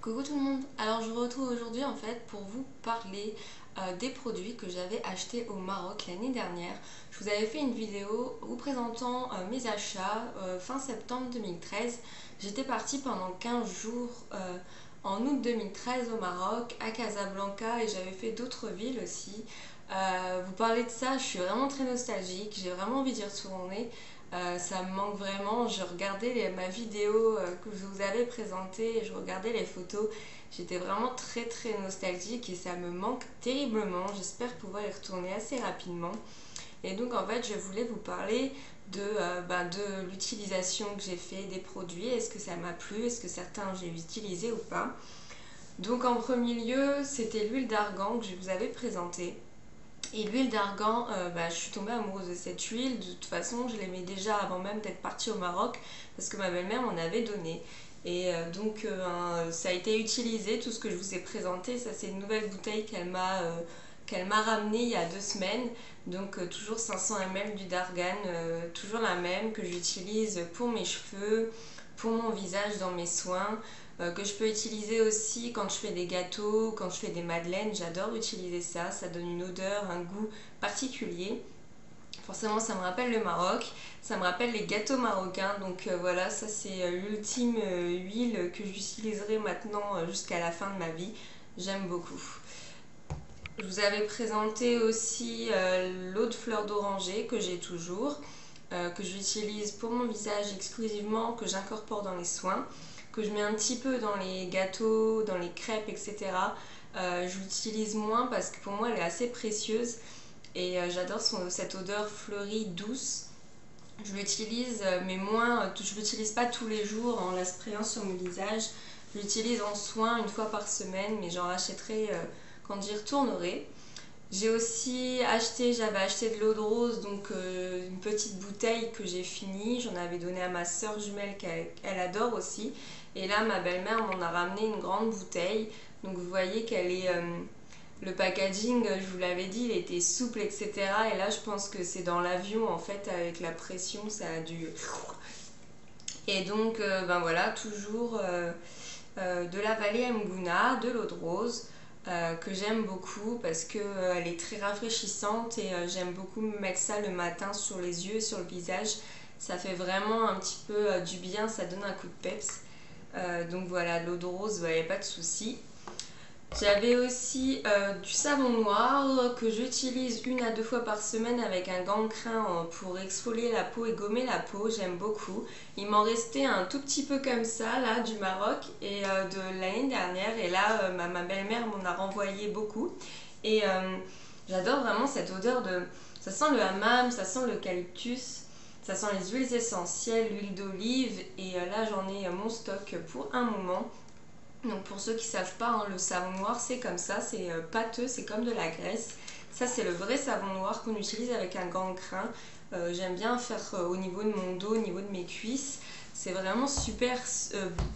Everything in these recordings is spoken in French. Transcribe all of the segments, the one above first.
Coucou tout le monde, alors je vous retrouve aujourd'hui en fait pour vous parler des produits que j'avais achetés au Maroc l'année dernière. Je vous avais fait une vidéo vous présentant mes achats fin septembre 2013. J'étais partie pendant 15 jours en août 2013 au Maroc, à Casablanca, et j'avais fait d'autres villes aussi. Vous parlez de ça, je suis vraiment très nostalgique, j'ai vraiment envie d'y retourner. Ça me manque vraiment. Je regardais ma vidéo que je vous avais présentée et je regardais les photos. J'étais vraiment très nostalgique et ça me manque terriblement. J'espère pouvoir y retourner assez rapidement. Et donc en fait, je voulais vous parler de l'utilisation que j'ai fait des produits. Est-ce que ça m'a plu? Est-ce que certains j'ai utilisé ou pas? Donc en premier lieu, c'était l'huile d'argan que je vous avais présentée. Et l'huile d'argan, je suis tombée amoureuse de cette huile. De toute façon, je l'aimais déjà avant même d'être partie au Maroc parce que ma belle-mère m'en avait donné. Et ça a été utilisé, tout ce que je vous ai présenté. Ça, c'est une nouvelle bouteille qu'elle m'a ramenée il y a 2 semaines. Donc toujours 500 ml d'huile d'argan, toujours la même que j'utilise pour mes cheveux, pour mon visage dans mes soins. Que je peux utiliser aussi quand je fais des gâteaux, quand je fais des madeleines. J'adore utiliser ça, ça donne une odeur, un goût particulier. Forcément, ça me rappelle le Maroc, ça me rappelle les gâteaux marocains. Donc voilà, ça c'est l'ultime huile que j'utiliserai maintenant jusqu'à la fin de ma vie. J'aime beaucoup. Je vous avais présenté aussi l'eau de fleur d'oranger que j'ai toujours, que j'utilise pour mon visage exclusivement, que j'incorpore dans les soins, que je mets un petit peu dans les gâteaux, dans les crêpes, etc. Je l'utilise moins parce que pour moi elle est assez précieuse et j'adore cette odeur fleurie douce. Je l'utilise mais moins, je l'utilise pas tous les jours en la sprayant sur mon visage. Je l'utilise en soins une fois par semaine, mais j'en rachèterai quand j'y retournerai. J'avais acheté de l'eau de rose, donc une petite bouteille que j'ai finie. J'en avais donné à ma soeur jumelle qu'elle adore aussi. Et là, ma belle-mère m'en a ramené une grande bouteille. Donc vous voyez qu'elle est... le packaging, je vous l'avais dit, il était souple, etc. Et là, je pense que c'est dans l'avion, en fait, avec la pression, ça a dû... Et donc, voilà, toujours de la vallée Mgouna, de l'eau de rose. Que j'aime beaucoup parce qu'elle est très rafraîchissante et j'aime beaucoup mettre ça le matin sur les yeux et sur le visage. Ça fait vraiment un petit peu du bien, ça donne un coup de peps. Donc voilà, l'eau de rose, il n'y a pas de souci. J'avais aussi du savon noir que j'utilise 1 à 2 fois par semaine avec un gant de crin pour exfolier la peau et gommer la peau, j'aime beaucoup. Il m'en restait un tout petit peu comme ça là du Maroc et de l'année dernière et là ma belle-mère m'en a renvoyé beaucoup et j'adore vraiment cette odeur de... Ça sent le hammam, ça sent l'eucalyptus, ça sent les huiles essentielles, l'huile d'olive et là j'en ai mon stock pour un moment. Donc pour ceux qui ne savent pas, le savon noir c'est comme ça, c'est pâteux, c'est comme de la graisse. Ça c'est le vrai savon noir qu'on utilise avec un gant de crin. J'aime bien faire au niveau de mon dos, au niveau de mes cuisses. C'est vraiment super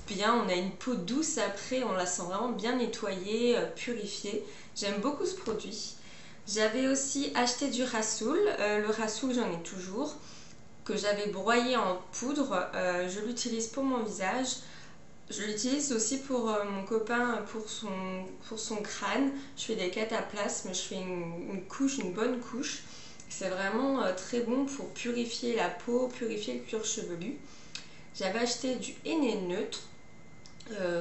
bien, on a une peau douce après, on la sent vraiment bien nettoyée, purifiée. J'aime beaucoup ce produit. J'avais aussi acheté du rassoul, le rassoul j'en ai toujours, que j'avais broyé en poudre. Je l'utilise pour mon visage. Je l'utilise aussi pour mon copain, pour son crâne. Je fais des cataplasmes, je fais une bonne couche. C'est vraiment très bon pour purifier la peau, purifier le cuir chevelu. J'avais acheté du henné neutre,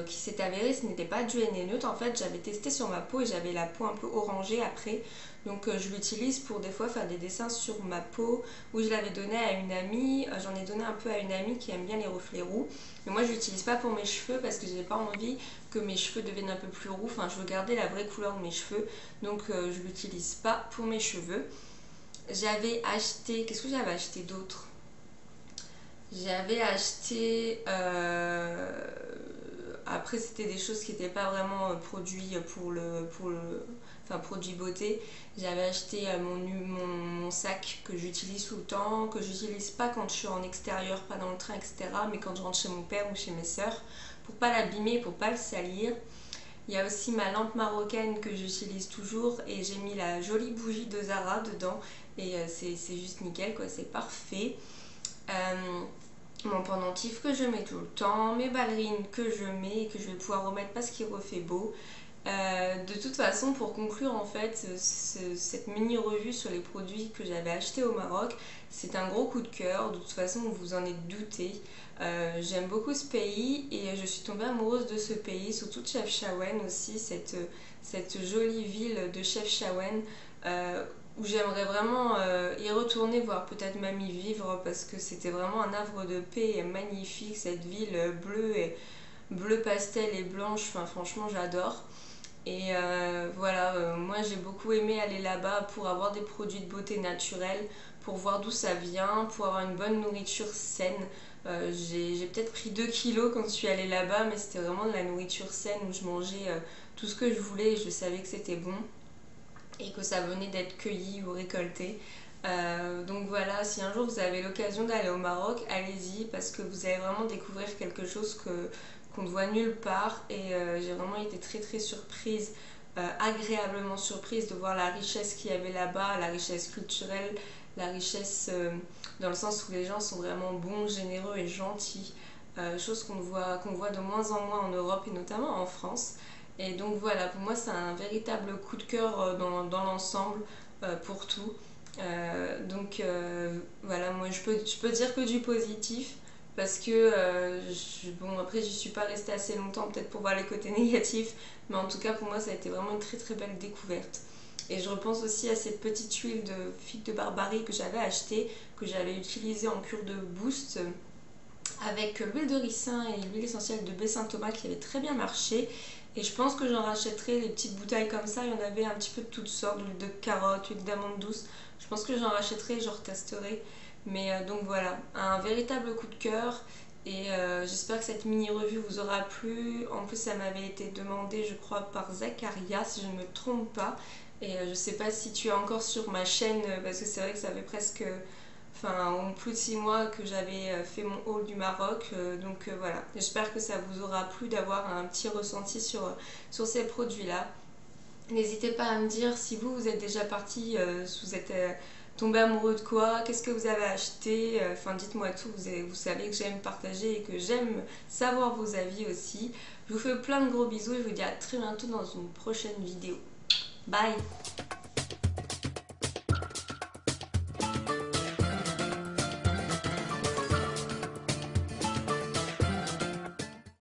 qui s'est avéré ce n'était pas du henné neutre. En fait, j'avais testé sur ma peau et j'avais la peau un peu orangée après. Donc je l'utilise pour des fois faire des dessins sur ma peau, ou je l'avais donné à une amie, j'en ai donné un peu à une amie qui aime bien les reflets roux. Mais moi je l'utilise pas pour mes cheveux parce que j'ai pas envie que mes cheveux deviennent un peu plus roux, enfin je veux garder la vraie couleur de mes cheveux, donc je l'utilise pas pour mes cheveux. J'avais acheté, qu'est-ce que j'avais acheté d'autre? J'avais acheté... Après c'était des choses qui n'étaient pas vraiment produits enfin produits beauté. J'avais acheté mon sac que j'utilise tout le temps, que j'utilise pas quand je suis en extérieur, pas dans le train, etc. Mais quand je rentre chez mon père ou chez mes soeurs, pour pas l'abîmer, pour pas le salir. Il y a aussi ma lampe marocaine que j'utilise toujours et j'ai mis la jolie bougie de Zara dedans et c'est juste nickel quoi, c'est parfait. mon pendentif que je mets tout le temps, mes ballerines que je mets et que je vais pouvoir remettre parce qu'il refait beau. De toute façon, pour conclure en fait cette mini revue sur les produits que j'avais achetés au Maroc, c'est un gros coup de cœur. De toute façon, vous vous en êtes douté. J'aime beaucoup ce pays et je suis tombée amoureuse de ce pays, surtout de Chefchaouen aussi, cette jolie ville de Chefchaouen où j'aimerais vraiment y retourner, voire peut-être même y vivre parce que c'était vraiment un havre de paix et magnifique, cette ville bleue et bleu pastel et blanche, enfin franchement j'adore. Et voilà, moi j'ai beaucoup aimé aller là-bas pour avoir des produits de beauté naturels, pour voir d'où ça vient, pour avoir une bonne nourriture saine. J'ai peut-être pris 2 kilos quand je suis allée là-bas, mais c'était vraiment de la nourriture saine où je mangeais tout ce que je voulais et je savais que c'était bon et que ça venait d'être cueilli ou récolté. Donc voilà, si un jour vous avez l'occasion d'aller au Maroc, allez-y parce que vous allez vraiment découvrir quelque chose qu'on ne voit nulle part et j'ai vraiment été très très surprise, agréablement surprise de voir la richesse qu'il y avait là-bas, la richesse culturelle, la richesse dans le sens où les gens sont vraiment bons, généreux et gentils, chose qu'on voit de moins en moins en Europe et notamment en France. Et donc voilà, pour moi c'est un véritable coup de cœur dans l'ensemble pour tout. Voilà, moi je peux dire que du positif parce que bon après j'y suis pas restée assez longtemps peut-être pour voir les côtés négatifs, mais en tout cas pour moi ça a été vraiment une très très belle découverte. Et je repense aussi à cette petite huile de figue de Barbarie que j'avais achetée, que j'avais utilisée en cure de boost avec l'huile de ricin et l'huile essentielle de baie Saint-Thomas qui avait très bien marché. Et je pense que j'en rachèterai les petites bouteilles comme ça. Il y en avait un petit peu de toutes sortes, l'huile de carotte, l'huile d'amande douce. Je pense que j'en rachèterai et je retesterai. Mais donc voilà, un véritable coup de cœur. Et j'espère que cette mini revue vous aura plu. En plus, ça m'avait été demandé, je crois, par Zacharia, si je ne me trompe pas. Et je sais pas si tu es encore sur ma chaîne, parce que c'est vrai que ça fait presque plus de 6 mois que j'avais fait mon haul du Maroc. Donc voilà, j'espère que ça vous aura plu d'avoir un petit ressenti sur ces produits-là. N'hésitez pas à me dire si vous êtes déjà parti, si vous êtes tombé amoureux de quoi, qu'est-ce que vous avez acheté, enfin dites-moi tout, vous savez que j'aime partager et que j'aime savoir vos avis aussi. Je vous fais plein de gros bisous et je vous dis à très bientôt dans une prochaine vidéo. Bye!